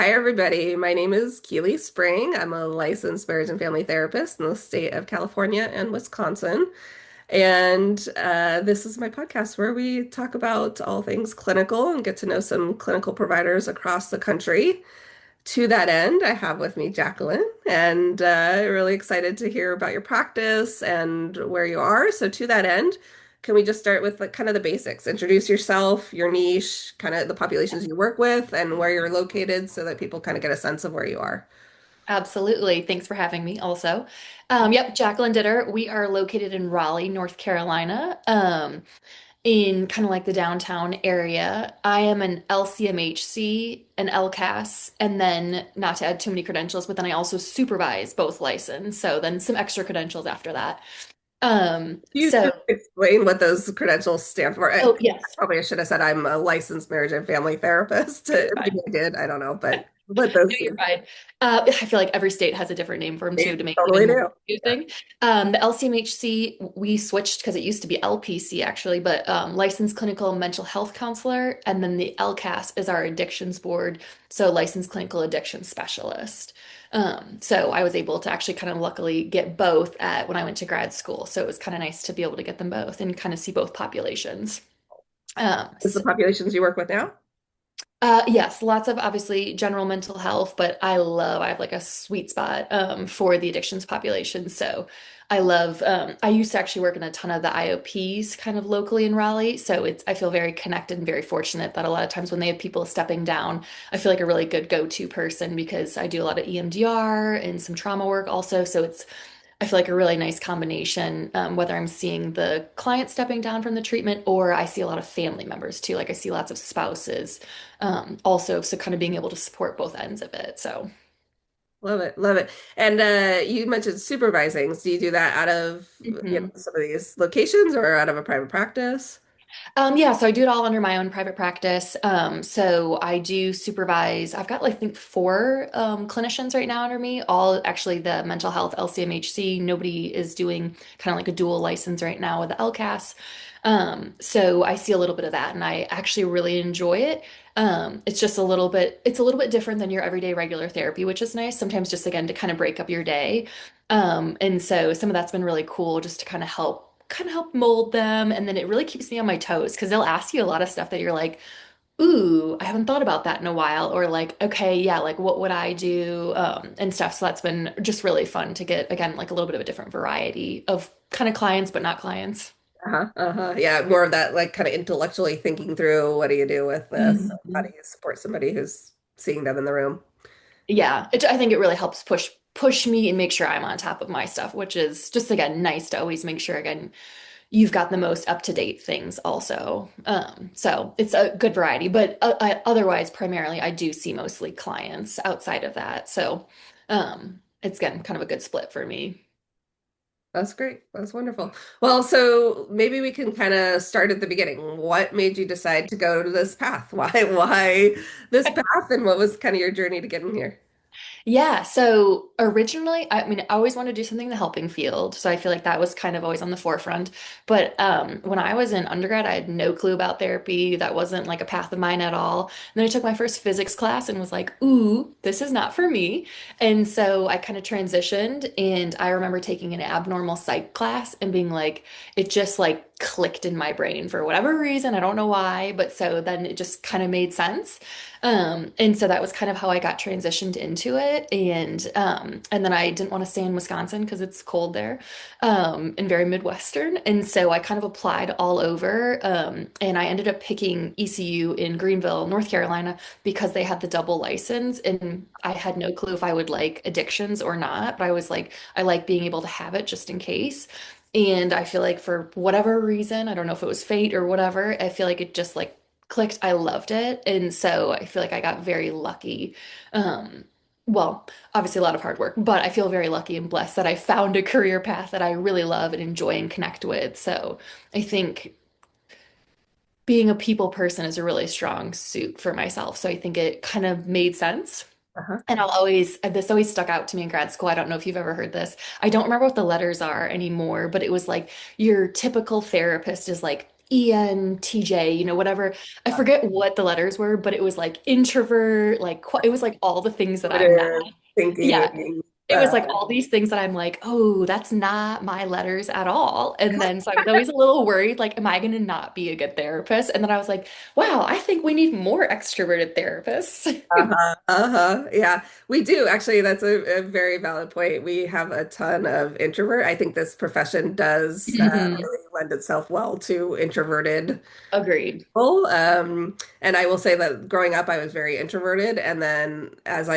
Hi, everybody. My name is Keely Spring. I'm a licensed marriage and family therapist in the state of California and Wisconsin. And this is my podcast where we talk about all things clinical and get to know some clinical providers across the country. To that end, I have with me Jacqueline, and really excited to hear about your practice and where you are. So, to that end, can we just start with kind of the basics? Introduce yourself, your niche, kind of the populations you work with, and where you're located so that people kind of get a sense of where you are. Absolutely. Thanks for having me also. Yep, Jaclyn Ditter. We are located in Raleigh, North Carolina, in kind of like the downtown area. I am an LCMHC, an LCAS, and then not to add too many credentials, but then I also supervise both license. So then some extra credentials after that. You So, just explain what those credentials stand for. oh, yes, Probably I should have said I'm a licensed marriage and family therapist. no, you're Maybe fine. I did. I don't know, but what No, those you're do. fine. I feel like every state has a different name for them They too to make it totally even more do. Yeah. confusing. The LCMHC, we switched because it used to be LPC actually, but licensed clinical mental health counselor. And then the LCAS is our addictions board, so licensed clinical addiction specialist. So I was able to actually kind of luckily get both at when I went to grad school. So it was kind of nice to be able to get them both and kind of see both populations. Um, Is the populations you work with now? yes, lots of obviously general mental health, but I have like a sweet spot for the addictions population. So I used to actually work in a ton of the IOPs kind of locally in Raleigh. So I feel very connected and very fortunate that a lot of times when they have people stepping down, I feel like a really good go-to person because I do a lot of EMDR and some trauma work also. So I feel like a really nice combination, whether I'm seeing the client stepping down from the treatment or I see a lot of family members too. Like I see lots of spouses also. So kind of being able to support both ends of it. So. Love it, love it. And you mentioned supervising. Do you do that out of Mhm. some of these locations or out of a private practice? Yeah, so I do it all under my own private practice. So I do supervise. I've got like I think four clinicians right now under me, all actually the mental health LCMHC. Nobody is doing kind of like a dual license right now with the LCAS. So I see a little bit of that and I actually really enjoy it. It's a little bit different than your everyday regular therapy, which is nice. Sometimes just again to kind of break up your day. And so some of that's been really cool just to kind of help mold them. And then it really keeps me on my toes because they'll ask you a lot of stuff that you're like, ooh, I haven't thought about that in a while. Or like, okay, yeah, like what would I do? And stuff. So that's been just really fun to get, again, like a little bit of a different variety of kind of clients, but not clients. Uh-huh, uh-huh. Yeah, more of that like kind of intellectually thinking through what do you do with this? How do Mhm. you support somebody who's seeing them in the room? Yeah, I think it really helps push me and make sure I'm on top of my stuff, which is just again nice to always make sure again you've got the most up-to-date things also. So it's a good variety, but otherwise, primarily, I do see mostly clients outside of that. So it's again kind of a good split for me. That's great. That's wonderful. Well, so maybe we can kind of start at the beginning. What made you decide to go to this path? Why this path, and what was kind of your journey to getting here? Yeah, so originally, I mean, I always wanted to do something in the helping field. So I feel like that was kind of always on the forefront. But when I was in undergrad, I had no clue about therapy. That wasn't like a path of mine at all. And then I took my first physics class and was like, ooh, this is not for me. And so I kind of transitioned. And I remember taking an abnormal psych class and being like, it just like clicked in my brain for whatever reason. I don't know why. But so then it just kind of made sense. And so that was kind of how I got transitioned into it. And then I didn't want to stay in Wisconsin because it's cold there, and very Midwestern. And so I kind of applied all over. And I ended up picking ECU in Greenville, North Carolina, because they had the double license. And I had no clue if I would like addictions or not. But I was like, I like being able to have it just in case. And I feel like for whatever reason, I don't know if it was fate or whatever, I feel like it just like clicked. I loved it. And so I feel like I got very lucky. Um, well, obviously a lot of hard work, but I feel very lucky and blessed that I found a career path that I really love and enjoy and connect with. So I think being a people person is a really strong suit for myself. So I think it kind of made sense. Uh-huh. And this always stuck out to me in grad school. I don't know if you've ever heard this. I don't remember what the letters are anymore, but it was like your typical therapist is like ENTJ, whatever. I forget what the letters were, but it was like introvert, like it was like all the things that I'm not. Intuitive Yeah. thinking. It was like all these things that I'm like, oh, that's not my letters at all. And then so I was always a little worried, like, am I going to not be a good therapist? And then I was like, wow, I think we need more extroverted therapists. Uh-huh. Uh-huh. Yeah, we do. Actually, that's a very valid point. We have a ton of introvert. I think this profession does Mhm. really lend itself well to introverted Agreed. people. And I will say that growing up, I was very introverted. And then as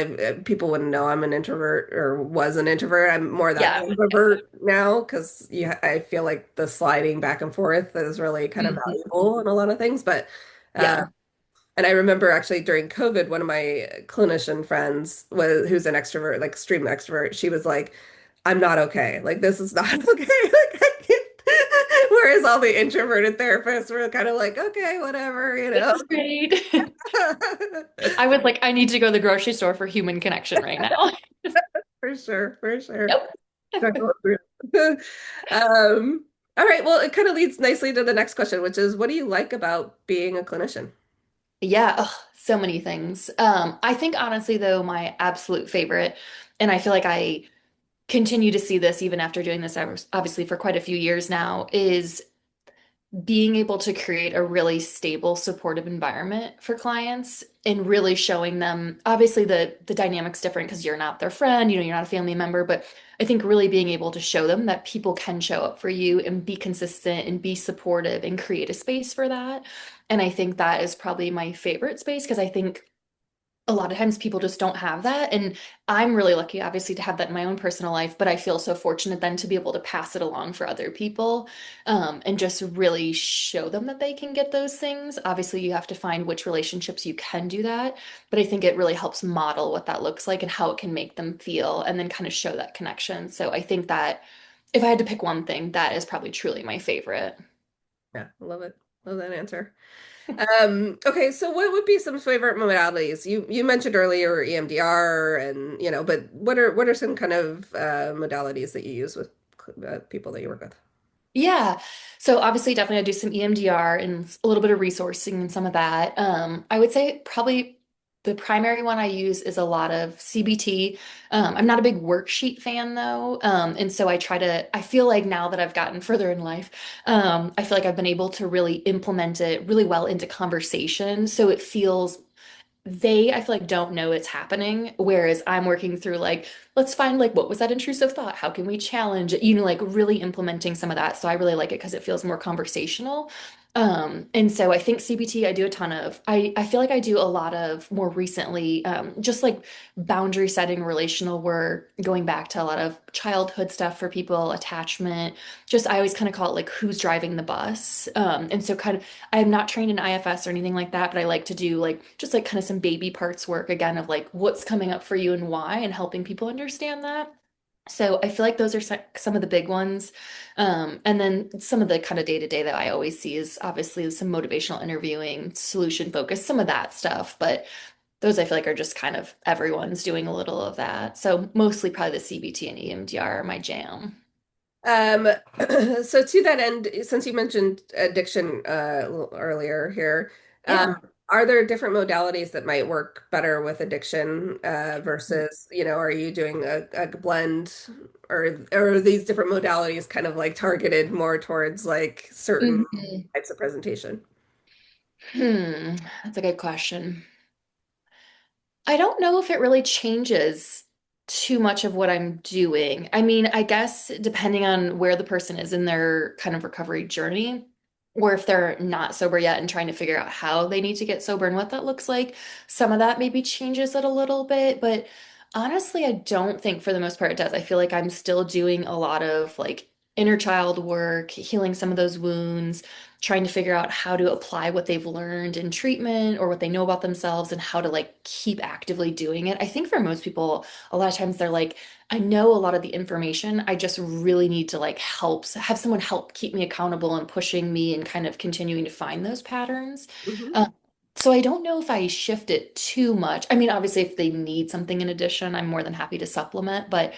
people wouldn't know I'm an introvert or was an introvert. I'm more that Yeah. ambivert now because I feel like the sliding back and forth is really kind of Mhm. valuable in a lot of things. But uh, Yeah. and I remember actually during COVID, one of my clinician friends who's an extrovert, like extreme extrovert, she was like, I'm not okay. Like this is not okay. Like I can't. Whereas all the introverted therapists were kind of like, okay, whatever, you This know. is great. I was like, I need to go to the grocery store for human connection right now. For sure, for sure. Yep. Struggle through. Um, all right, well, it kind of leads nicely to the next question, which is, what do you like about being a clinician? Yeah, ugh, so many things. I think honestly though, my absolute favorite, and I feel like I continue to see this even after doing this obviously for quite a few years now, is being able to create a really stable, supportive environment for clients and really showing them, obviously the dynamic's different because you're not their friend, you're not a family member, but I think really being able to show them that people can show up for you and be consistent and be supportive and create a space for that. And I think that is probably my favorite space because I think a lot of times people just don't have that. And I'm really lucky, obviously, to have that in my own personal life, but I feel so fortunate then to be able to pass it along for other people, and just really show them that they can get those things. Obviously, you have to find which relationships you can do that, but I think it really helps model what that looks like and how it can make them feel and then kind of show that connection. So I think that if I had to pick one thing, that is probably truly my favorite. Yeah, I love it. Love that answer. Okay, so what would be some favorite modalities? You mentioned earlier EMDR and but what are some kind of modalities that you use with people that you work with? Yeah. So obviously definitely I do some EMDR and a little bit of resourcing and some of that. I would say probably the primary one I use is a lot of CBT. I'm not a big worksheet fan though. And so I feel like now that I've gotten further in life, I feel like I've been able to really implement it really well into conversation. So it feels I feel like don't know it's happening, whereas I'm working through like, let's find like what was that intrusive thought? How can we challenge it? Like really implementing some of that. So I really like it because it feels more conversational. And so I think CBT I do a ton of. I feel like I do a lot of more recently, just like boundary setting, relational work, going back to a lot of childhood stuff for people, attachment. Just I always kind of call it like who's driving the bus. And so kind of I'm not trained in IFS or anything like that, but I like to do like just like kind of some baby parts work again of like what's coming up for you and why and helping people understand that. So I feel like those are some of the big ones. And then some of the kind of day to day that I always see is obviously some motivational interviewing, solution focus, some of that stuff. But those I feel like are just kind of everyone's doing a little of that. So mostly probably the CBT and EMDR are my jam. Um, so to that end, since you mentioned addiction a little earlier here, um, Yeah. are there different modalities that might work better with addiction versus, are you doing a blend or are these different modalities kind of like targeted more towards like certain Mhm. types of presentation? That's a good question. I don't know if it really changes too much of what I'm doing. I mean, I guess depending on where the person is in their kind of recovery journey, or if they're not sober yet and trying to figure out how they need to get sober and what that looks like, some of that maybe changes it a little bit. But honestly, I don't think for the most part it does. I feel like I'm still doing a lot of like inner child work, healing some of those wounds, trying to figure out how to apply what they've learned in treatment or what they know about themselves and how to like keep actively doing it. I think for most people, a lot of times they're like, I know a lot of the information. I just really need to like have someone help keep me accountable and pushing me and kind of continuing to find those patterns. Hmm. Um, so I don't know if I shift it too much. I mean, obviously, if they need something in addition, I'm more than happy to supplement, but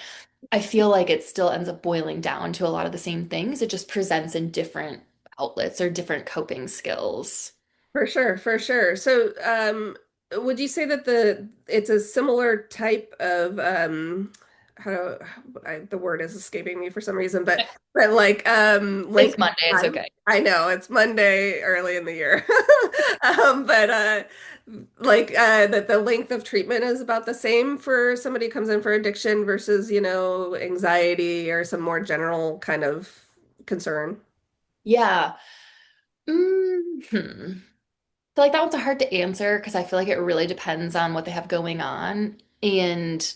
I feel like it still ends up boiling down to a lot of the same things. It just presents in different outlets or different coping skills. For sure, for sure. So, would you say that it's a similar type of the word is escaping me for some reason, but like It's length of Monday, it's time? okay. I know it's Monday early in the year, but like that the length of treatment is about the same for somebody who comes in for addiction versus, anxiety or some more general kind of concern. Yeah. Hmm. Feel like that one's hard to answer because I feel like it really depends on what they have going on and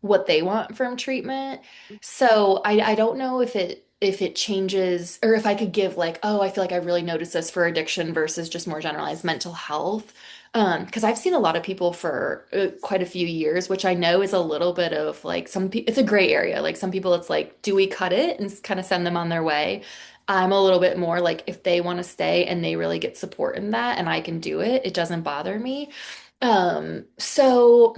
what they want from treatment. So I don't know if it changes or if I could give like, oh, I feel like I really noticed this for addiction versus just more generalized mental health. Because I've seen a lot of people for quite a few years, which I know is a little bit of like some people, it's a gray area. Like some people, it's like, do we cut it and kind of send them on their way? I'm a little bit more like if they want to stay and they really get support in that and I can do it, it doesn't bother me. Um, so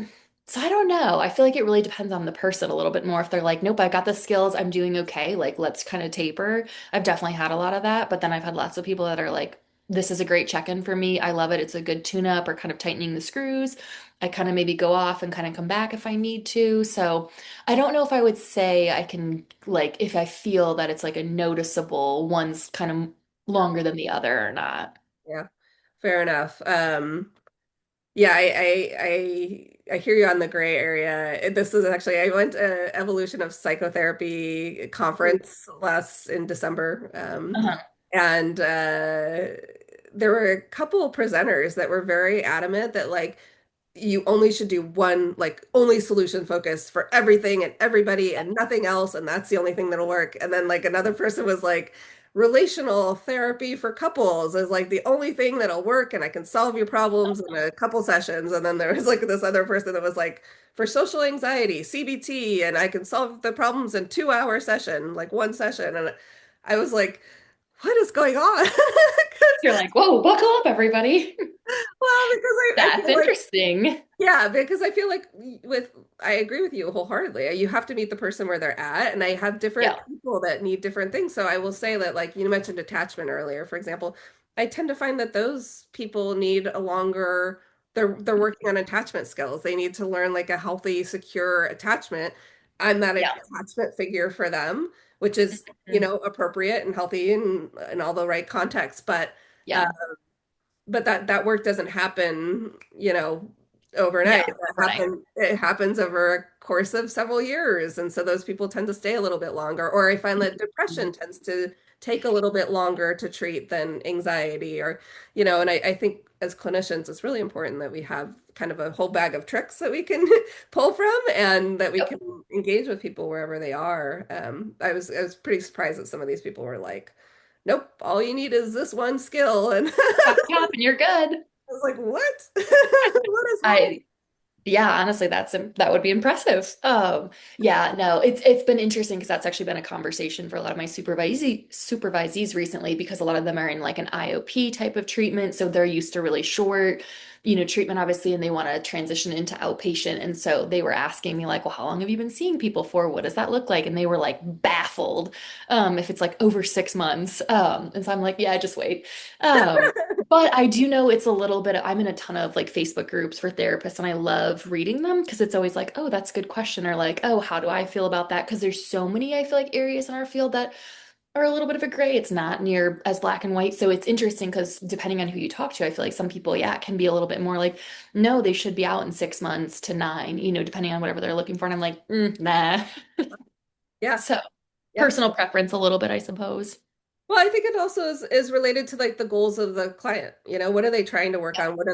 so I don't know. I feel like it really depends on the person a little bit more. If they're like, nope, I got the skills, I'm doing okay, like let's kind of taper. I've definitely had a lot of that, but then I've had lots of people that are like, this is a great check-in for me. I love it. It's a good tune-up or kind of tightening the screws. I kind of maybe go off and kind of come back if I need to. So I don't know if I would say I can like if I feel that it's like a noticeable one's kind of Yeah, longer than the other or not. yeah, fair enough. Yeah, I hear you on the gray area. This is actually I went to Evolution of Psychotherapy conference last in December, Uh-huh. and there were a couple presenters that were very adamant that like you only should do one, like only solution focus for everything and everybody and nothing else, and that's the only thing that'll work. And then like another person was like, relational therapy for couples is like the only thing that'll work, and I can solve your problems in a couple sessions. And then there was like this other person that was like, for social anxiety, CBT, and I can solve the problems in 2 hour session, like one session. And I was like, what is going on? 'Cause, You're like, whoa, buckle up, everybody. well, because I That's feel like interesting. yeah, because I feel like I agree with you wholeheartedly. You have to meet the person where they're at, and I have different Yeah. people that need different things. So I will say that, like you mentioned attachment earlier, for example, I tend to find that those people need a longer, they're working on attachment skills. They need to learn like a healthy, secure attachment. I'm that Yeah. attachment figure for them, which is, Mhm. appropriate and healthy and in all the right contexts. Yeah. But that work doesn't happen, overnight. Yeah. Overnight. It happens over a course of several years. And so those people tend to stay a little bit longer. Or I find that Mhm. depression tends to take a little bit longer to treat than anxiety or, and I think as clinicians, it's really important that we have kind of a whole bag of tricks that we can pull from and that we Yep. can engage with people wherever they are. I was pretty surprised that some of these people were like, nope, all you need is this one skill. And Tap, tap, and you're good. I was like, what? What is wrong? I Yeah, honestly, that would be impressive. Yeah, no, it's been interesting because that's actually been a conversation for a lot of my supervisees recently because a lot of them are in like an IOP type of treatment, so they're used to really short, treatment obviously, and they want to transition into outpatient. And so they were asking me like, well, how long have you been seeing people for? What does that look like? And they were like baffled, if it's like over 6 months. And so I'm like, yeah, just wait. Um, but I do know it's a little bit, I'm in a ton of like Facebook groups for therapists and I love reading them because it's always like, oh, that's a good question. Or like, oh, how do I feel about that? Because there's so many, I feel like, areas in our field that are a little bit of a gray. It's not near as black and white. So it's interesting because depending on who you talk to, I feel like some people, yeah, it can be a little bit more like, no, they should be out in 6 months to 9, depending on whatever they're looking for. And I'm like, nah. Yeah. So Yeah. personal preference a little bit, I suppose. Well, I think it also is related to like the goals of the client. What are they trying to work Yeah. on? What do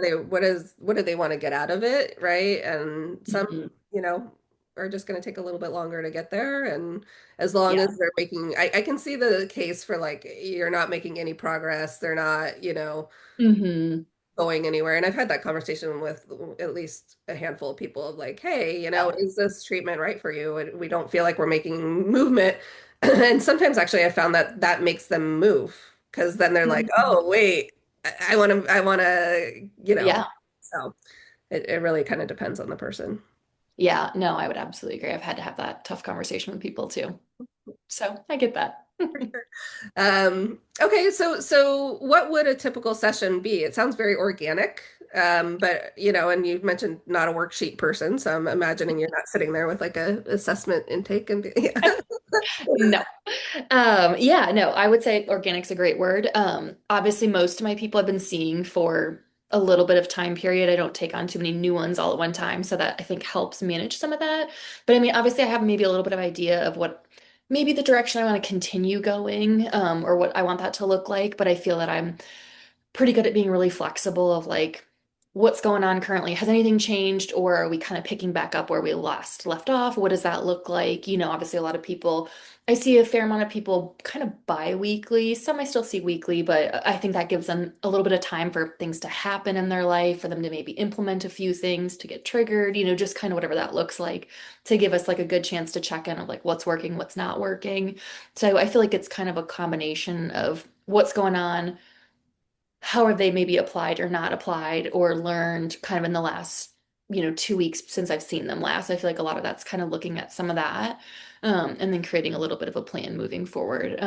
they want to get out of it, right? And some, Mhm. you know, are just going to take a little bit longer to get there. And as long Yeah. as they're making, I can see the case for like you're not making any progress. They're not, Hmm. going anywhere. And I've had that conversation with at least a handful of people of like, hey, Yeah. is this treatment right for you? And we don't feel like we're making movement. And sometimes actually I found that that makes them move because then they're like, Mhm. oh, wait, I want to, Yeah. so it really kind of depends on the person. Yeah, no, I would absolutely agree. I've had to have that tough conversation with people too. So I get that. Okay, so what would a typical session be? It sounds very organic, but and you mentioned not a worksheet person, so I'm imagining you're not sitting there with like a assessment intake and yeah. No. Yeah, no, I would say organic's a great word. Obviously, most of my people I've been seeing for a little bit of time period. I don't take on too many new ones all at one time, so that I think helps manage some of that. But I mean, obviously, I have maybe a little bit of idea of what maybe the direction I want to continue going, or what I want that to look like. But I feel that I'm pretty good at being really flexible of like what's going on currently. Has anything changed, or are we kind of picking back up where we last left off? What does that look like? Obviously a lot of people, I see a fair amount of people kind of bi-weekly. Some I still see weekly, but I think that gives them a little bit of time for things to happen in their life, for them to maybe implement a few things to get triggered, just kind of whatever that looks like, to give us like a good chance to check in of like what's working, what's not working. So I feel like it's kind of a combination of what's going on, how have they maybe applied or not applied or learned kind of in the last 2 weeks since I've seen them last. I feel like a lot of that's kind of looking at some of that, and then creating a little bit of a plan moving forward.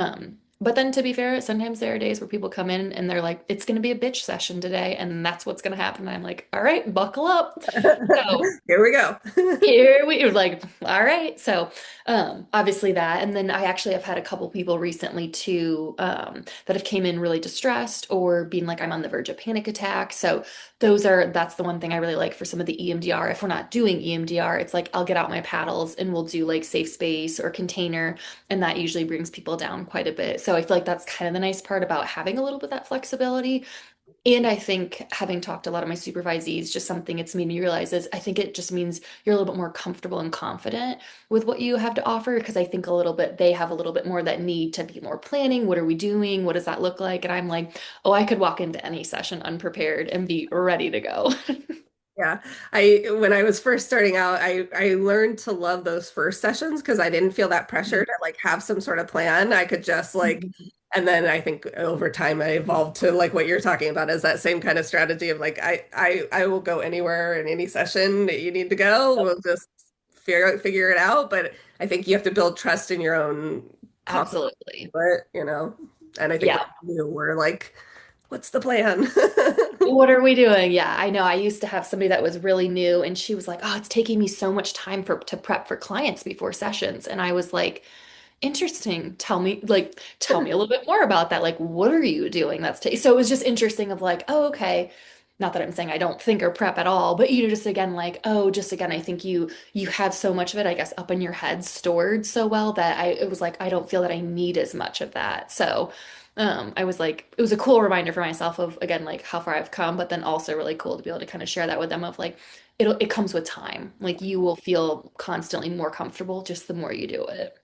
But then to be fair, sometimes there are days where people come in and they're like, it's going to be a bitch session today, and that's what's going to happen. And I'm like, all right, buckle up. So Here we go. here we like, all right. So, obviously that, and then I actually have had a couple people recently too, that have came in really distressed or being like, I'm on the verge of panic attack. So that's the one thing I really like for some of the EMDR. If we're not doing EMDR, it's like I'll get out my paddles and we'll do like safe space or container, and that usually brings people down quite a bit. So I feel like that's kind of the nice part about having a little bit of that flexibility. And I think having talked to a lot of my supervisees, just something it's made me realize is I think it just means you're a little bit more comfortable and confident with what you have to offer. Because I think a little bit, they have a little bit more that need to be more planning. What are we doing? What does that look like? And I'm like, oh, I could walk into any session unprepared and be ready to go. Yeah. When I was first starting out, I learned to love those first sessions because I didn't feel that pressure to like have some sort of plan. I could just like, and then I think over time I evolved to like what you're talking about is that same kind of strategy of like I will go anywhere in any session that you need to go. We'll just figure it out. But I think you have to build trust in your own confidence, Absolutely. and I think Yeah. with you, we're like, what's the plan? What are we doing? Yeah, I know. I used to have somebody that was really new and she was like, "Oh, it's taking me so much time to prep for clients before sessions." And I was like, interesting. Tell me a little bit more about that. Like, what are you doing? So it was just interesting of like, oh, okay. Not that I'm saying I don't think or prep at all, but just again, like, oh, just again, I think you have so much of it, I guess, up in your head stored so well that it was like I don't feel that I need as much of that. So I was like, it was a cool reminder for myself of again, like how far I've come, but then also really cool to be able to kind of share that with them of like it comes with time. Like you will feel constantly more comfortable just the more you do it.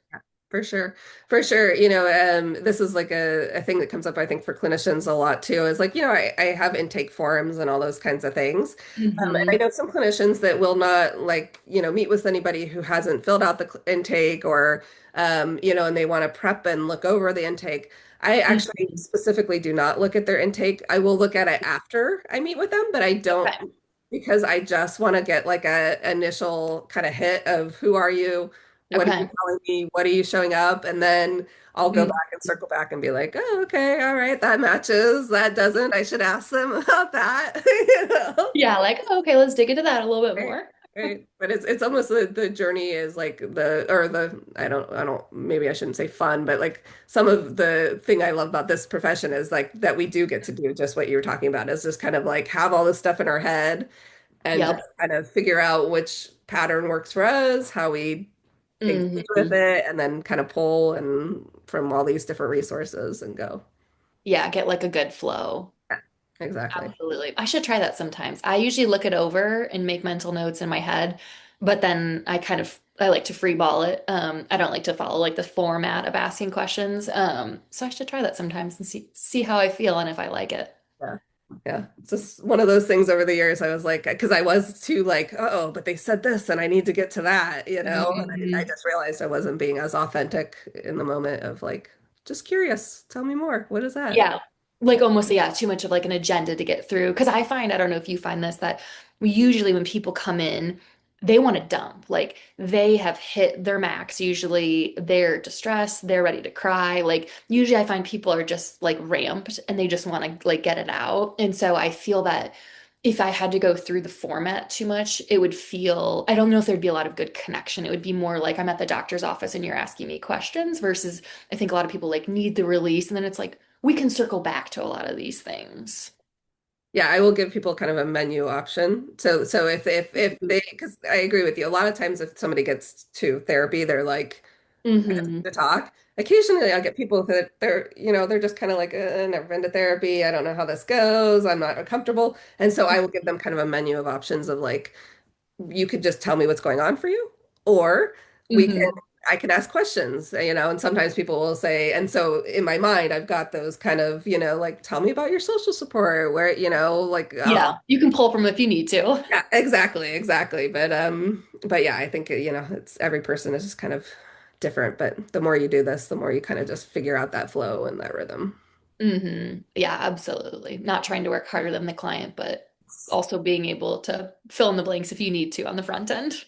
For sure. For sure. This is like a thing that comes up, I think, for clinicians a lot too, is like, I have intake forums and all those kinds of things. And I Hmm. know some clinicians that will not like, meet with anybody who hasn't filled out the intake or, and they want to prep and look over the intake. I actually Hmm. specifically do not look at their intake. I will look at it after I meet with them, but I don't Okay. because I just want to get like a initial kind of hit of who are you? What are you Okay. telling me? What are you showing up? And then I'll go Mm. back and circle back and be like, oh, okay, all right, that matches. That doesn't. I should ask them about that. You know? Yeah, like, okay, let's dig into that a little bit Right. more. Right. But it's almost the journey is like I don't maybe I shouldn't say fun, but like some of the thing I love about this profession is like that we do get to do just what you were talking about is just kind of like have all this stuff in our head and just Yep. kind of figure out which pattern works for us, how we engage with Hmm. it, and then kind of pull and from all these different resources and go. Yeah, get like a good flow. Yeah, exactly. Absolutely. I should try that sometimes. I usually look it over and make mental notes in my head, but then I like to free ball it. I don't like to follow like the format of asking questions. So I should try that sometimes and see how I feel and if I like it. Yeah. Yeah. It's just one of those things over the years. I was like, because I was too like, oh, but they said this and I need to get to that. And I Mhm. just realized I wasn't being as authentic in the moment of like, just curious. Tell me more. What is that? Yeah. Like almost, yeah, too much of like an agenda to get through. Because I don't know if you find this, that we usually when people come in, they want to dump. Like they have hit their max. Usually they're distressed, they're ready to cry. Like usually I find people are just like ramped and they just want to like get it out. And so I feel that if I had to go through the format too much, it would feel, I don't know if there'd be a lot of good connection. It would be more like I'm at the doctor's office and you're asking me questions versus I think a lot of people like need the release and then it's like we can circle back to a lot of these things. Yeah, I will give people kind of a menu option. So if they, because I agree with you, a lot of times if somebody gets to therapy, they're like Hmm. to talk. Occasionally, I get people that they're just kind of like, never been to therapy. I don't know how this goes. I'm not comfortable. And so I will give them kind of a menu of options of like, you could just tell me what's going on for you, or we can, Hmm. I can ask questions, and sometimes people will say, and so in my mind, I've got those kind of, like, tell me about your social support, where, like, Yeah, you can pull from if you need to. yeah, exactly. But yeah, I think, it's every person is just kind of different, but the more you do this, the more you kind of just figure out that flow and that rhythm. Yeah, absolutely. Not trying to work harder than the client, but also being able to fill in the blanks if you need to on the front end.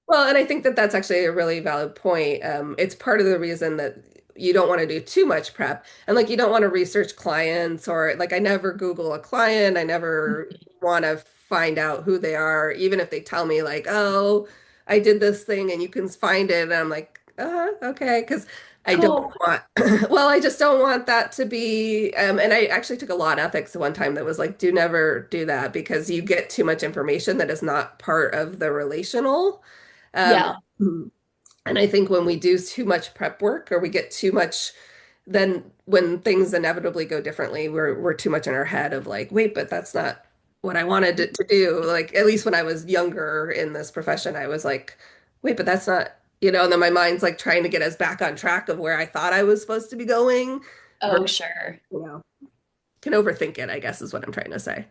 Well, and I think that that's actually a really valid point. It's part of the reason that you don't want to do too much prep. And like you don't want to research clients or like I never Google a client. I never want to find out who they are, even if they tell me like, oh, I did this thing and you can find it. And I'm like, okay, because I don't Cool. want, well, I just don't want that to be, and I actually took a law and ethics one time that was like, do never do that because you get too much information that is not part of the relational. Um, Yeah. and I think when we do too much prep work or we get too much, then when things inevitably go differently, we're too much in our head of like, wait, but that's not what I wanted it to do. Like at least when I was younger in this profession, I was like, wait, but that's not, and then my mind's like trying to get us back on track of where I thought I was supposed to be going, Oh, versus, sure. you know, can overthink it, I guess is what I'm trying to say.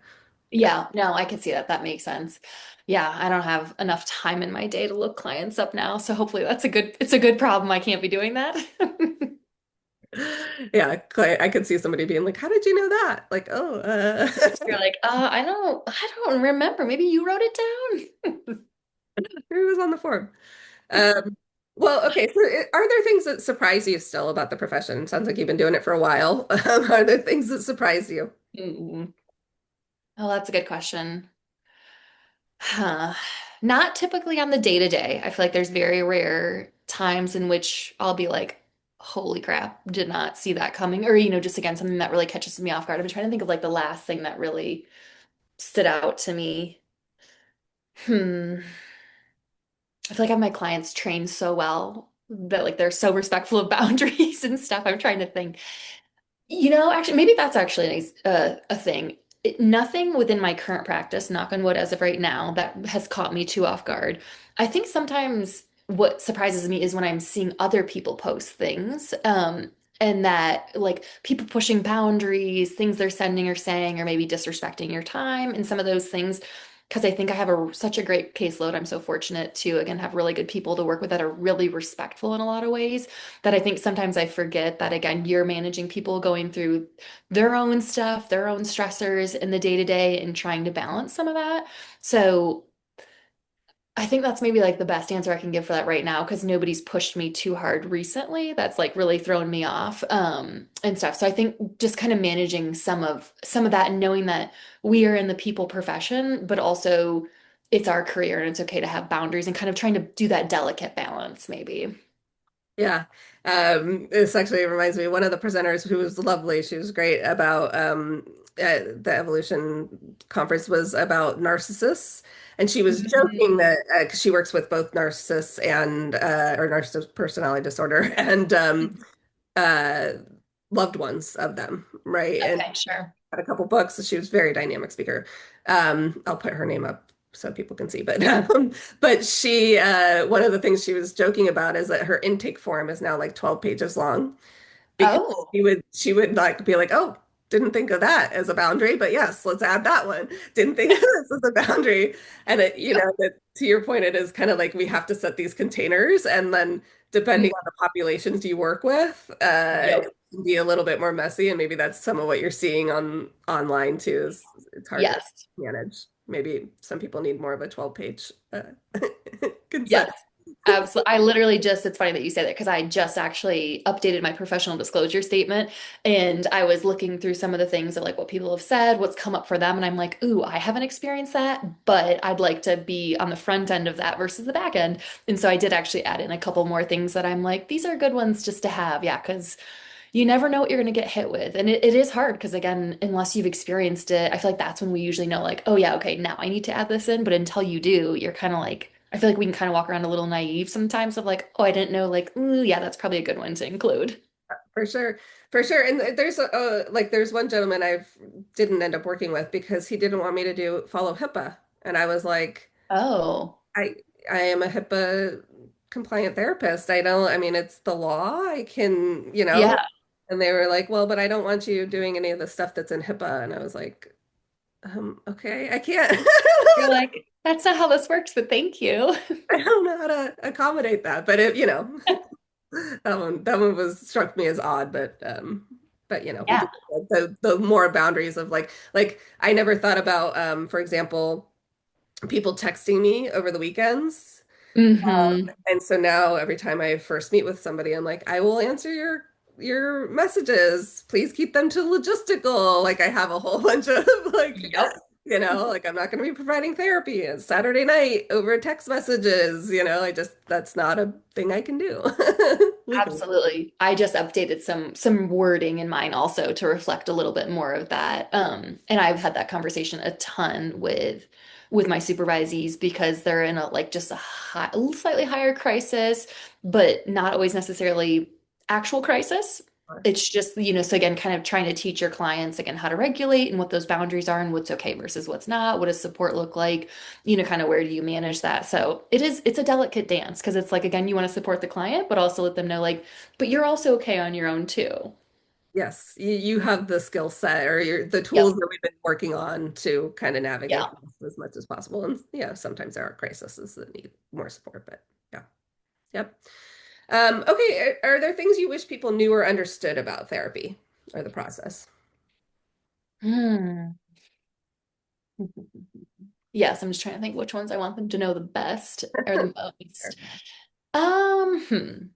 Yeah, no, I can see that. That makes sense. Yeah, I don't have enough time in my day to look clients up now, so hopefully it's a good problem. I can't be doing that. Yeah, I could see somebody being like, how did you know that? Like, oh, You're like, I don't remember. Maybe you wrote it down. it was on the form. Um, well, okay. So, are there things that surprise you still about the profession? Sounds like you've been doing it for a while. Are there things that surprise you? Mm. Oh, that's a good question. Huh. Not typically on the day to day. I feel like there's very rare times in which I'll be like, holy crap, did not see that coming. Or, just again, something that really catches me off guard. I've been trying to think of like the last thing that really stood out to me. Hmm. I feel like I have my clients trained so well that like they're so respectful of boundaries and stuff. I'm trying to think. Actually, maybe that's actually a thing. Nothing within my current practice, knock on wood, as of right now, that has caught me too off guard. I think sometimes what surprises me is when I'm seeing other people post things, and that like people pushing boundaries, things they're sending or saying, or maybe disrespecting your time, and some of those things. Because I think I have such a great caseload. I'm so fortunate to, again, have really good people to work with that are really respectful in a lot of ways that I think sometimes I forget that again, you're managing people going through their own stuff, their own stressors in the day to day and trying to balance some of that. So I think that's maybe like the best answer I can give for that right now because nobody's pushed me too hard recently. That's like really thrown me off and stuff. So I think just kind of managing some of that and knowing that we are in the people profession, but also it's our career and it's okay to have boundaries and kind of trying to do that delicate balance maybe. Yeah. This actually reminds me, one of the presenters who was lovely, she was great about the evolution conference was about narcissists. And she was joking Mhm. that because she works with both narcissists and or narcissist personality disorder and uh, loved ones of them, right? And Okay, sure. had a couple books. She was a very dynamic speaker. I'll put her name up so people can see. But she one of the things she was joking about is that her intake form is now like 12 pages long because Oh, she would like be like, oh, didn't think of that as a boundary, but yes, let's add that one. Didn't think of this as a boundary. And that to your point, it is kind of like we have to set these containers and then depending on the populations you work with, yep. it can be a little bit more messy. And maybe that's some of what you're seeing online too, is it's hard to Yes. manage. Maybe some people need more of a 12 page. Yes, Consent. absolutely. I literally just, it's funny that you say that because I just actually updated my professional disclosure statement and I was looking through some of the things of like what people have said, what's come up for them. And I'm like, ooh, I haven't experienced that, but I'd like to be on the front end of that versus the back end. And so I did actually add in a couple more things that I'm like, these are good ones just to have. Yeah, because you never know what you're going to get hit with. And it is hard because, again, unless you've experienced it, I feel like that's when we usually know, like, oh, yeah, okay, now I need to add this in. But until you do, you're kind of like, I feel like we can kind of walk around a little naive sometimes of like, oh, I didn't know, like, ooh, yeah, that's probably a good one to include. For sure. For sure. And there's like there's one gentleman I didn't end up working with because he didn't want me to do follow HIPAA. And I was like, Oh, I I am a HIPAA compliant therapist. I mean it's the law. I can, yeah. and they were like, "Well, but I don't want you doing any of the stuff that's in HIPAA." And I was like, okay, I can't. You're like, that's not how this works, but thank you. I don't know how to accommodate that. But that one was struck me as odd, but we Yeah. do the more boundaries of like I never thought about for example, people texting me over the weekends. Hmm. And so now every time I first meet with somebody, I'm like, I will answer your messages. Please keep them to logistical. Like I have a whole bunch of like, Yep. like I'm not going to be providing therapy. It's Saturday night over text messages. I just that's not a thing I can do legally. Absolutely. I just updated some wording in mine also to reflect a little bit more of that. And I've had that conversation a ton with my supervisees because they're in a like just a slightly higher crisis, but not always necessarily actual crisis. It's just, so again, kind of trying to teach your clients again how to regulate and what those boundaries are and what's okay versus what's not. What does support look like? Kind of where do you manage that? So it's a delicate dance because it's like, again, you want to support the client, but also let them know, like, but you're also okay on your own too. Yes, you have the skill set or the Yep. tools that we've been working on to kind of Yeah. navigate this as much as possible. And sometimes there are crises that need more support, but yeah. Yep. Okay, are there things you wish people knew or understood about therapy or the process? Hmm. Yes, I'm just trying to think which ones I want them to know the best or the most. Hmm.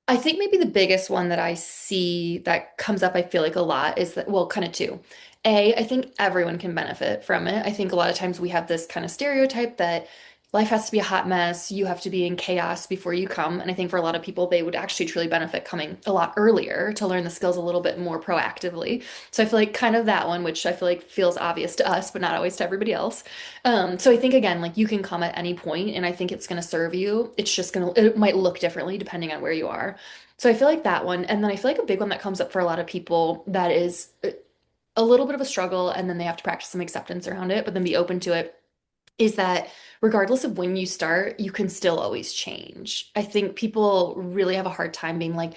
I think maybe the biggest one that I see that comes up, I feel like a lot is that, well, kind of two. I think everyone can benefit from it. I think a lot of times we have this kind of stereotype that life has to be a hot mess. You have to be in chaos before you come. And I think for a lot of people, they would actually truly benefit coming a lot earlier to learn the skills a little bit more proactively. So I feel like kind of that one, which I feel like feels obvious to us, but not always to everybody else. So I think again, like you can come at any point and I think it's going to serve you. It might look differently depending on where you are. So I feel like that one. And then I feel like a big one that comes up for a lot of people that is a little bit of a struggle and then they have to practice some acceptance around it, but then be open to it is that regardless of when you start, you can still always change. I think people really have a hard time being like,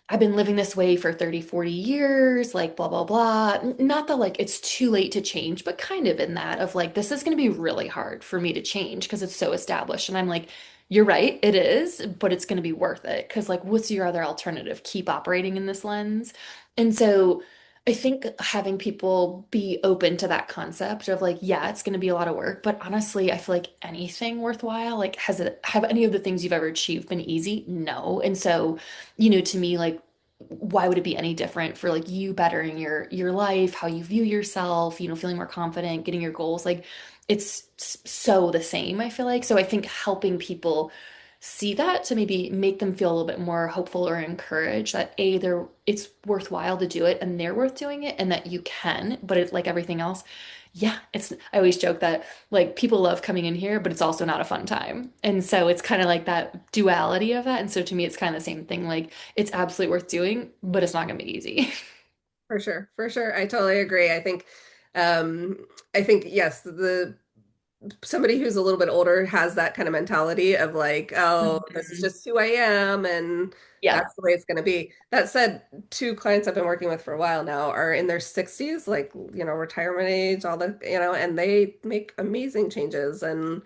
I've been living this way for 30, 40 years, like blah, blah, blah. Not that like it's too late to change, but kind of in that of like, this is going to be really hard for me to change because it's so established. And I'm like, you're right, it is, but it's going to be worth it. Because like, what's your other alternative? Keep operating in this lens. And so, I think having people be open to that concept of like, yeah, it's going to be a lot of work, but honestly, I feel like anything worthwhile, like, have any of the things you've ever achieved been easy? No. And so, to me, like, why would it be any different for like you bettering your life, how you view yourself, feeling more confident, getting your goals? Like, it's so the same, I feel like. So I think helping people see that to maybe make them feel a little bit more hopeful or encouraged that it's worthwhile to do it and they're worth doing it and that you can, but it's like everything else. Yeah, I always joke that like people love coming in here, but it's also not a fun time. And so it's kind of like that duality of that. And so to me, it's kind of the same thing. Like it's absolutely worth doing, but it's not going to be easy. For sure, for sure. I totally agree. Um, I think yes, the somebody who's a little bit older has that kind of mentality of like, oh, this is Mhm. just who I am, and Yeah. that's the way it's going to be. That said, two clients I've been working with for a while now are in their 60s, like, retirement age, and they make amazing changes. And,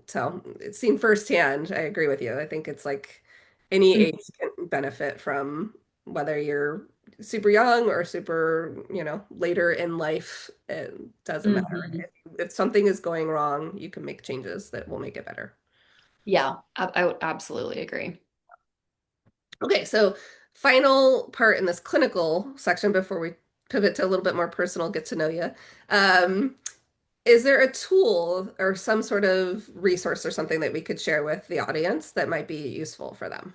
so it's seen firsthand. I agree with you. I think it's like any age can benefit from whether you're super young or super, later in life, it doesn't matter. Hmm. If something is going wrong, you can make changes that will make it better. Yeah, I would absolutely agree. Okay, so final part in this clinical section before we pivot to a little bit more personal, get to know you. Um, is there a tool or some sort of resource or something that we could share with the audience that might be useful for them?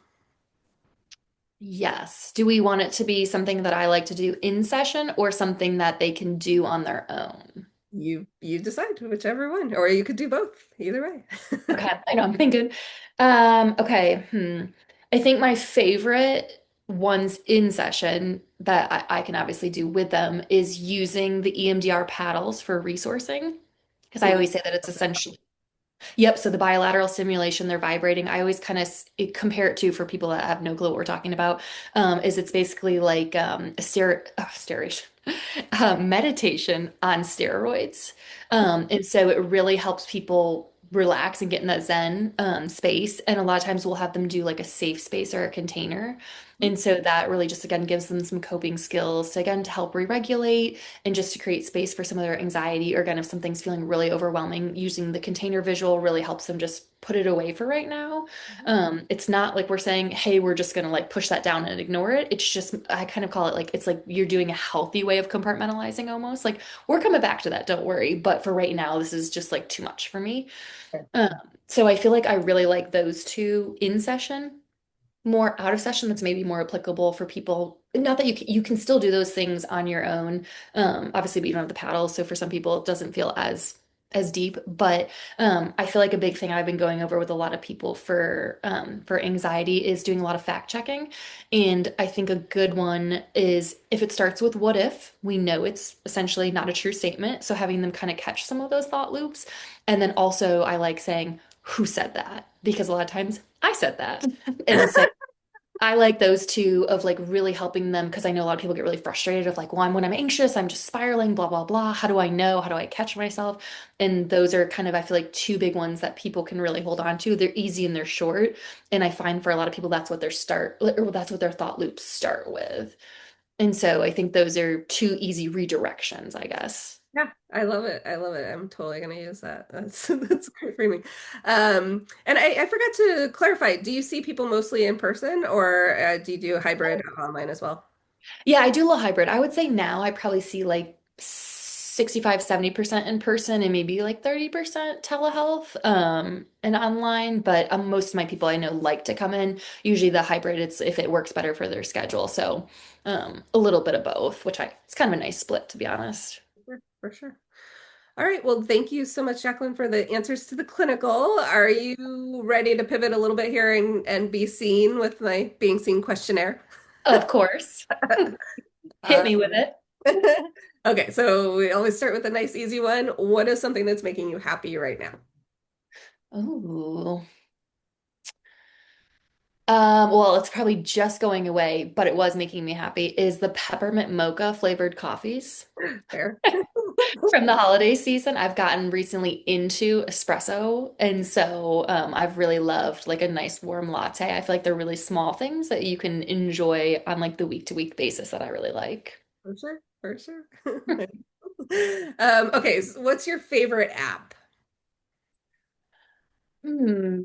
Yes. Do we want it to be something that I like to do in session or something that they can do on their own? You decide whichever one, or you could do both. Either way. Okay, I know I'm thinking. Okay, I think my favorite ones in session that I can obviously do with them is using the EMDR paddles for resourcing. Because I Ooh, always say that it's essentially. Yep. So the bilateral stimulation, they're vibrating. I always kind of compare it to, for people that have no clue what we're talking about, is it's basically like a steroid, meditation on steroids. And so it really helps people relax and get in that Zen space. And a lot of times we'll have them do like a safe space or a container. And so that really just again gives them some coping skills to again to help re-regulate and just to create space for some of their anxiety, or again if something's feeling really overwhelming, using the container visual really helps them just put it away for right now. It's not like we're saying, hey, we're just gonna like push that down and ignore it. It's just I kind of call it like it's like you're doing a healthy way of compartmentalizing almost. Like we're coming back to that, don't worry. But for right now, this is just like too much for me. Um, so I feel like I really like those two in session. More out of session that's maybe more applicable for people. Not that you can still do those things on your own, obviously, but you don't have the paddles. So for some people, it doesn't feel as deep. But I feel like a big thing I've been going over with a lot of people for anxiety is doing a lot of fact checking. And I think a good one is if it starts with what if, we know it's essentially not a true statement. So having them kind of catch some of those thought loops. And then also I like saying, who said that? Because a lot of times I said that. And so I like those two of like really helping them because I know a lot of people get really frustrated of like, well, when I'm anxious, I'm just spiraling, blah, blah, blah. How do I know? How do I catch myself? And those are kind of, I feel like, two big ones that people can really hold on to. They're easy and they're short. And I find for a lot of people, that's what their start, or that's what their thought loops start with. And so I think those are two easy redirections, I guess. Yeah, I love it. I love it. I'm totally gonna use that. That's that's great framing. And I forgot to clarify, do you see people mostly in person or do you do a hybrid online as well? Yeah, I do a little hybrid. I would say now I probably see like 65, 70% in person and maybe like 30% telehealth and online. But most of my people I know like to come in. Usually the hybrid, it's if it works better for their schedule. So a little bit of both, it's kind of a nice split to be honest. For sure. All right. Well, thank you so much, Jacqueline, for the answers to the clinical. Are you ready to pivot a little bit here and be seen with my being seen questionnaire? Of course. Hit Uh, me with it. okay, so we always start with a nice, easy one. What is something that's making you happy right now? Ooh. Well, it's probably just going away, but it was making me happy, is the peppermint mocha flavored coffees. Fair. From the holiday season, I've gotten recently into espresso, and so I've really loved like a nice warm latte. I feel like they're really small things that you can enjoy on like the week to week basis that I really like. For sure, for sure. Okay, so what's your favorite app? Hmm.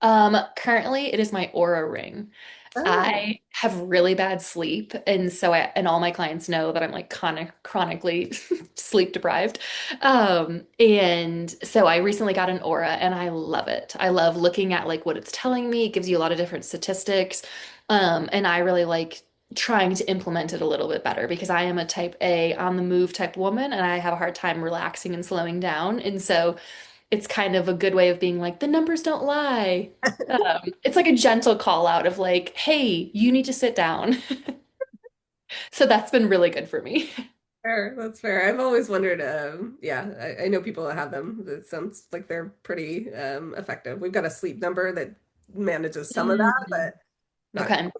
Currently it is my Aura ring. Oh, I have really bad sleep, and so and all my clients know that I'm like chronically sleep deprived. And so I recently got an Aura, and I love it. I love looking at like what it's telling me. It gives you a lot of different statistics, and I really like trying to implement it a little bit better because I am a type A on the move type woman, and I have a hard time relaxing and slowing down, and so it's kind of a good way of being like, the numbers don't lie. It's like a gentle call out of like, hey, you need to sit down. So that's been really good for me. fair. That's fair. I've always wondered, yeah, I know people that have them. It sounds like they're pretty effective. We've got a sleep number that manages some of that, Mhm. but not Okay.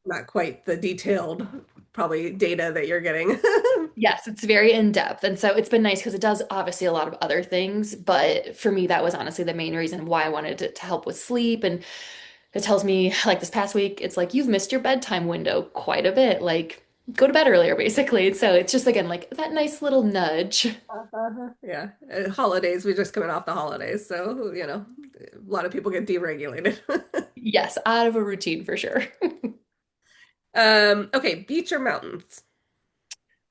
not quite the detailed probably data that you're getting. Yes, it's very in depth. And so it's been nice because it does obviously a lot of other things. But for me, that was honestly the main reason why I wanted it to help with sleep. And It tells me like this past week, it's like you've missed your bedtime window quite a bit. Like go to bed earlier, basically. So it's just again like that nice little nudge. Uh-huh. Yeah. Holidays, we're just coming off the holidays, so a lot of people get deregulated. Yes, out of a routine for sure. Okay, beach or mountains?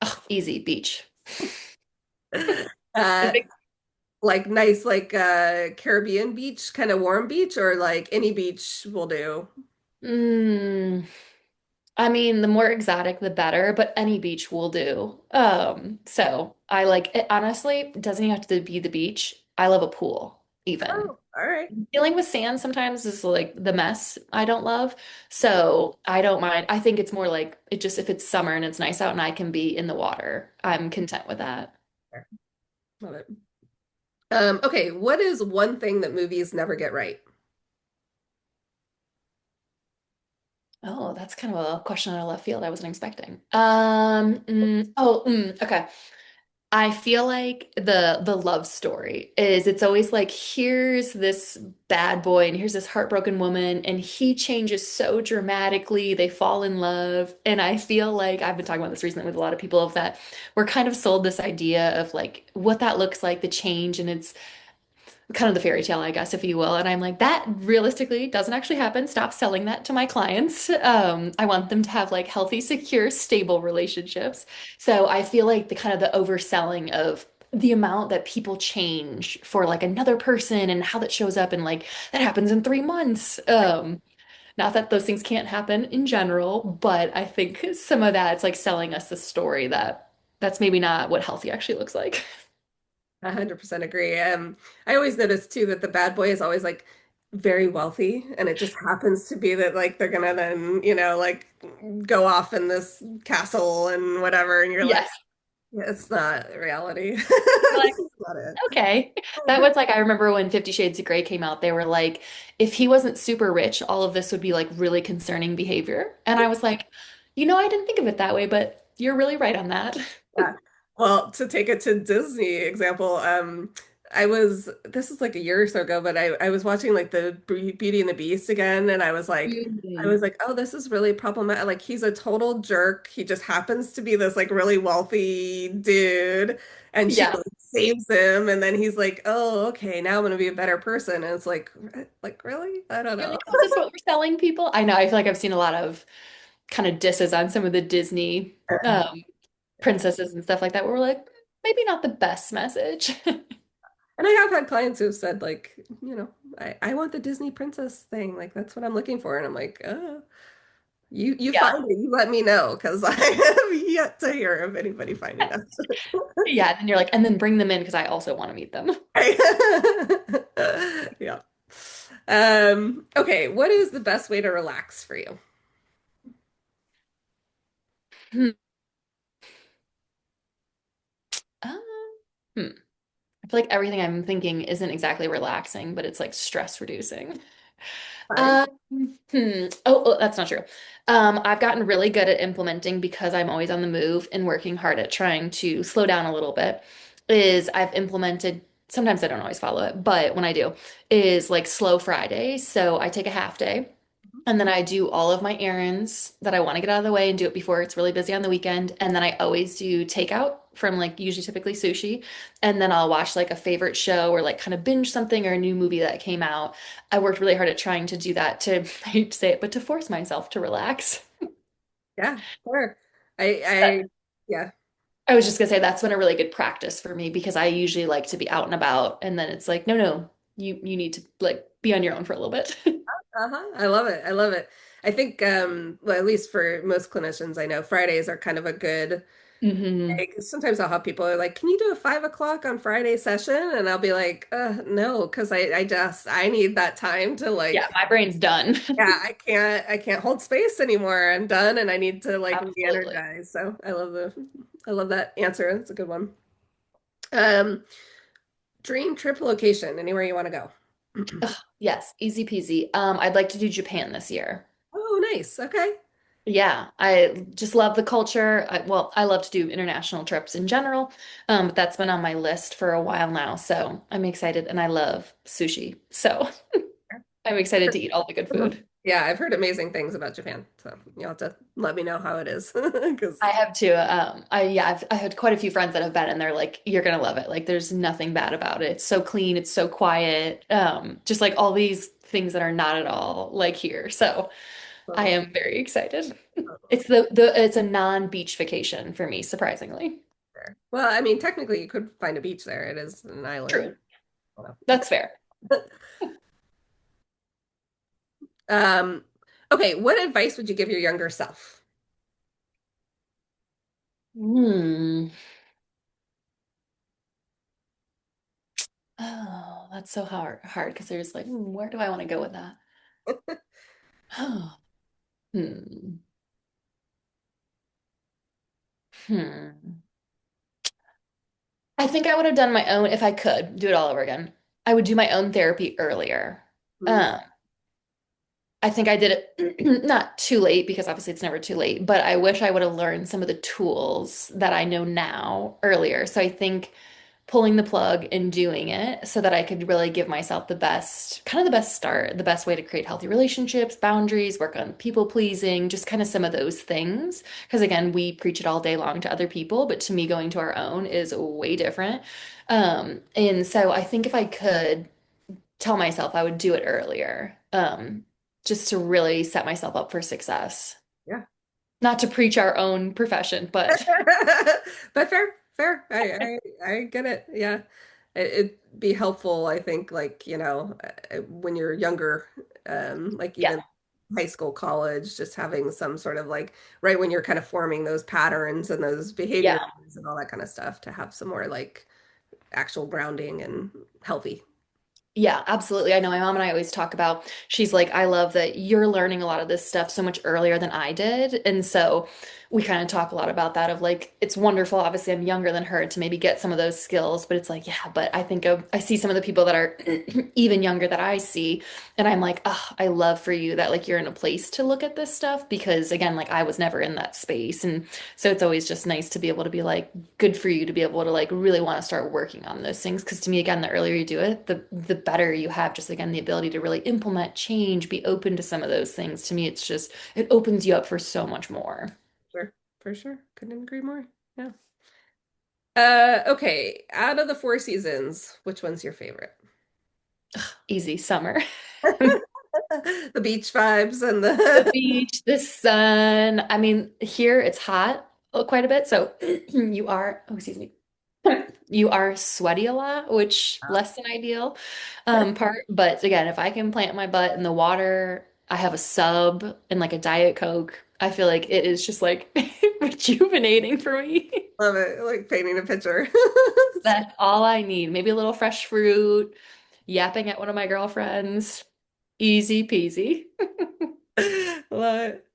Oh, easy beach. Uh, like nice, like Caribbean beach, kind of warm beach, or like any beach will do. Mm, I mean, the more exotic, the better, but any beach will do. So I like it, honestly, it doesn't even have to be the beach. I love a pool, even. Oh, all right. Dealing with sand sometimes is like the mess I don't love. So I don't mind. I think it's more like it just if it's summer and it's nice out and I can be in the water, I'm content with that. Love it. Okay, what is one thing that movies never get right? Oh, that's kind of a question out of left field I wasn't expecting. Okay. I feel like the love story is it's always like here's this bad boy and here's this heartbroken woman and he changes so dramatically. They fall in love. And I feel like I've been talking about this recently with a lot of people of that we're kind of sold this idea of like what that looks like, the change, and it's kind of the fairy tale, I guess, if you will. And I'm like, that realistically doesn't actually happen. Stop selling that to my clients. I want them to have like healthy, secure, stable relationships. So I feel like the kind of the overselling of the amount that people change for like another person and how that shows up and like that happens in 3 months. Not that those things can't happen in general, but I think some of that it's like selling us the story that that's maybe not what healthy actually looks like. 100% agree. I always notice too that the bad boy is always like very wealthy, and it just happens to be that like they're gonna then, like go off in this castle and whatever, and you're like, Yes. yeah, it's not reality. You're like, This is not it. okay. That was like, I remember when 50 Shades of Grey came out, they were like, if he wasn't super rich, all of this would be like really concerning behavior. And I was like, I didn't think of it that way, but you're really right on that. Yeah. Well, to take it to Disney example, this is like a year or so ago, but I was watching like the Beauty and the Beast again, and I Mhm. was like, oh, this is really problematic. Like he's a total jerk. He just happens to be this like really wealthy dude, and she Yeah. like saves him, and then he's like, oh, okay, now I'm gonna be a better person. And it's like really? I don't You're know. like, is this what we're selling people? I know. I feel like I've seen a lot of kind of disses on some of the Disney princesses and stuff like that, where we're like, maybe not the best message. And I have had clients who've said like, I want the Disney princess thing. Like that's what I'm looking for. And I'm like, you Yeah. find it, you let me know because I have yet to hear of anybody finding that. Yeah. And you're like, and then bring them in because I also want to meet them. Yeah. Okay, what is the best way to relax for you? Hmm. Um, hmm. I feel like everything I'm thinking isn't exactly relaxing, but it's like stress reducing. Fine. Um, that's not true. I've gotten really good at implementing because I'm always on the move and working hard at trying to slow down a little bit. Is I've implemented, sometimes I don't always follow it, but when I do, is like slow Friday. So I take a half day. And then I do all of my errands that I want to get out of the way and do it before it's really busy on the weekend. And then I always do takeout from like usually typically sushi. And then I'll watch like a favorite show or like kind of binge something or a new movie that came out. I worked really hard at trying to do that to, I hate to say it, but to force myself to relax. Yeah, sure. So Yeah. I was just gonna say that's been a really good practice for me because I usually like to be out and about. And then it's like, no, no, you need to like be on your own for a little bit. Uh-huh. I love it. I love it. I think, well, at least for most clinicians, I know Fridays are kind of a good. hmm Like, sometimes I'll have people are like, "Can you do a 5 o'clock on Friday session?" And I'll be like, no, because I need that time to Yeah, like, my brain's done. yeah, I can't hold space anymore. I'm done, and I need to like Absolutely. re-energize." So I love that answer. That's a good one. Um, Dream trip location, anywhere you want to go. Ugh, yes, easy peasy. I'd like to do Japan this year. Oh, nice. Okay. Yeah, I just love the culture. I love to do international trips in general, but that's been on my list for a while now. So I'm excited, and I love sushi. So I'm excited to eat all the good food. Yeah, I've heard amazing things about Japan, so you'll have to let me know how it is. Because I have too. I had quite a few friends that have been, and they're like, "You're gonna love it. Like, there's nothing bad about it. It's so clean. It's so quiet. Just like all these things that are not at all like here." So I totally. am very excited. Totally. It's a non-beach vacation for me, surprisingly. Fair. Well, I mean, technically, you could find a beach there. It is an island. True. Well, That's fair. Um, okay, what advice would you give your younger self? Hmm. Oh, that's so hard because there's like, where do I want to go with that? Hmm. Hmm. I think I would have done my own, if I could do it all over again. I would do my own therapy earlier. Mm, Um, I think I did it not too late because obviously it's never too late, but I wish I would have learned some of the tools that I know now earlier. So I think pulling the plug and doing it so that I could really give myself the best, kind of the best start, the best way to create healthy relationships, boundaries, work on people pleasing, just kind of some of those things. Because again, we preach it all day long to other people, but to me, going to our own is way different. And so I think if I could tell myself I would do it earlier, just to really set myself up for success. yeah. Not to preach our own profession, but But fair, fair. I get it. Yeah. It'd be helpful, I think, like, when you're younger, like yeah, even high school, college, just having some sort of like right when you're kind of forming those patterns and those behaviors yeah. and all that kind of stuff to have some more like actual grounding and healthy. Yeah, absolutely. I know my mom and I always talk about, she's like, I love that you're learning a lot of this stuff so much earlier than I did. And so we kind of talk a lot about that of like, it's wonderful. Obviously, I'm younger than her to maybe get some of those skills, but it's like, yeah, but I see some of the people that are even younger that I see, and I'm like, oh, I love for you that like you're in a place to look at this stuff because again, like I was never in that space. And so it's always just nice to be able to be like, good for you to be able to like really want to start working on those things. Because to me, again, the earlier you do it, the better you have just again the ability to really implement change, be open to some of those things. To me, it's just it opens you up for so much more. Sure, for sure. Couldn't agree more. Yeah. Okay. Out of the four seasons, which one's your favorite? Easy summer. The beach vibes and The the beach, the sun. I mean, here it's hot quite a bit. So you are, oh, excuse me. You are sweaty a lot, which less than ideal part. But again, if I can plant my butt in the water, I have a sub and like a Diet Coke. I feel like it is just like rejuvenating for me. love it, like painting a picture. That's all I need. Maybe a little fresh fruit, yapping at one of my girlfriends. Easy peasy. Love it.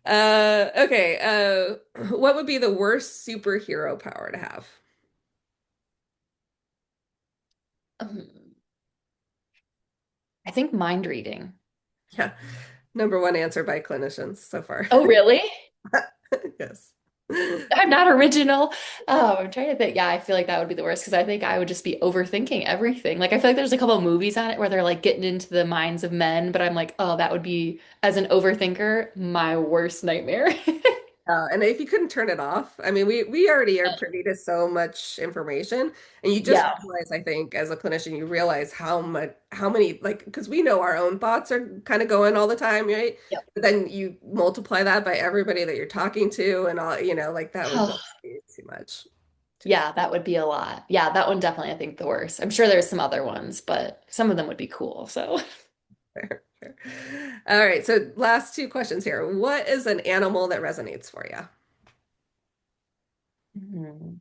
Okay. What would be the worst superhero power to have? I think mind reading. Yeah. Number one answer by clinicians so far. Oh, really? Yes. I'm not original. Oh, I'm trying to think. Yeah, I feel like that would be the worst because I think I would just be overthinking everything. Like I feel like there's a couple of movies on it where they're like getting into the minds of men, but I'm like, oh, that would be as an overthinker, my worst nightmare. And if you couldn't turn it off, I mean, we already are privy to so much information, and you just Yeah. realize, I think, as a clinician, you realize how many, like, because we know our own thoughts are kind of going all the time, right? Yep. But then you multiply that by everybody that you're talking to, and all, like that would just be too much. Too much. Yeah, that would be a lot. Yeah, that one definitely I think the worst. I'm sure there's some other ones, but some of them would be cool. So, Fair, fair. All right, so last two questions here. What is an animal that resonates for you? hmm.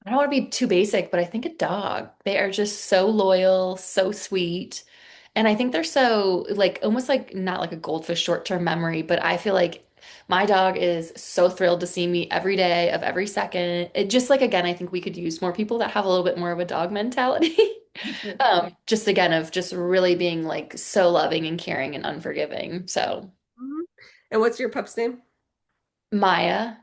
I don't want to be too basic, but I think a dog. They are just so loyal, so sweet. And I think they're so like almost like not like a goldfish short-term memory, but I feel like my dog is so thrilled to see me every day of every second. It just like again, I think we could use more people that have a little bit more of a dog mentality. Just again of just really being like so loving and caring and unforgiving. So Mhm. And what's your pup's name? Maya,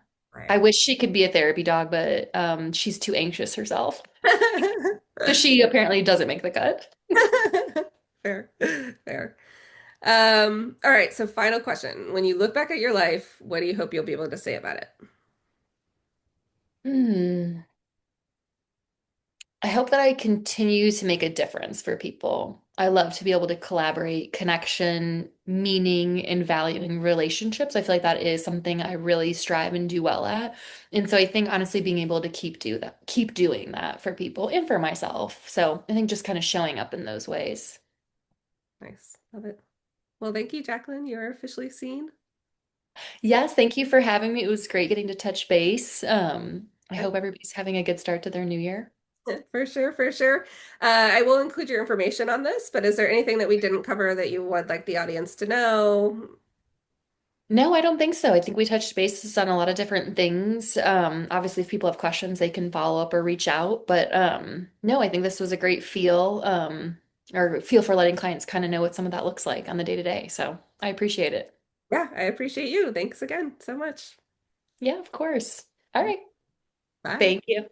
I Maya. wish she could be a therapy dog, but she's too anxious herself. So she apparently doesn't make the cut. Fair. Fair. All right, so final question. When you look back at your life, what do you hope you'll be able to say about it? Hmm. I hope that I continue to make a difference for people. I love to be able to collaborate, connection, meaning, and valuing relationships. I feel like that is something I really strive and do well at. And so I think honestly being able to keep doing that for people and for myself. So I think just kind of showing up in those ways. Nice. Love it. Well, thank you, Jaclyn. You're officially seen. Yes, thank you for having me. It was great getting to touch base. I Yep. hope everybody's having a good start to their new year. For sure, for sure. I will include your information on this, but is there anything that we didn't cover that you would like the audience to know? No, I don't think so. I think we touched bases on a lot of different things. Obviously, if people have questions, they can follow up or reach out. But no, I think this was a great or feel for letting clients kind of know what some of that looks like on the day to day. So I appreciate it. Yeah, I appreciate you. Thanks again so much. Yeah, of course. All right. Bye. Thank you.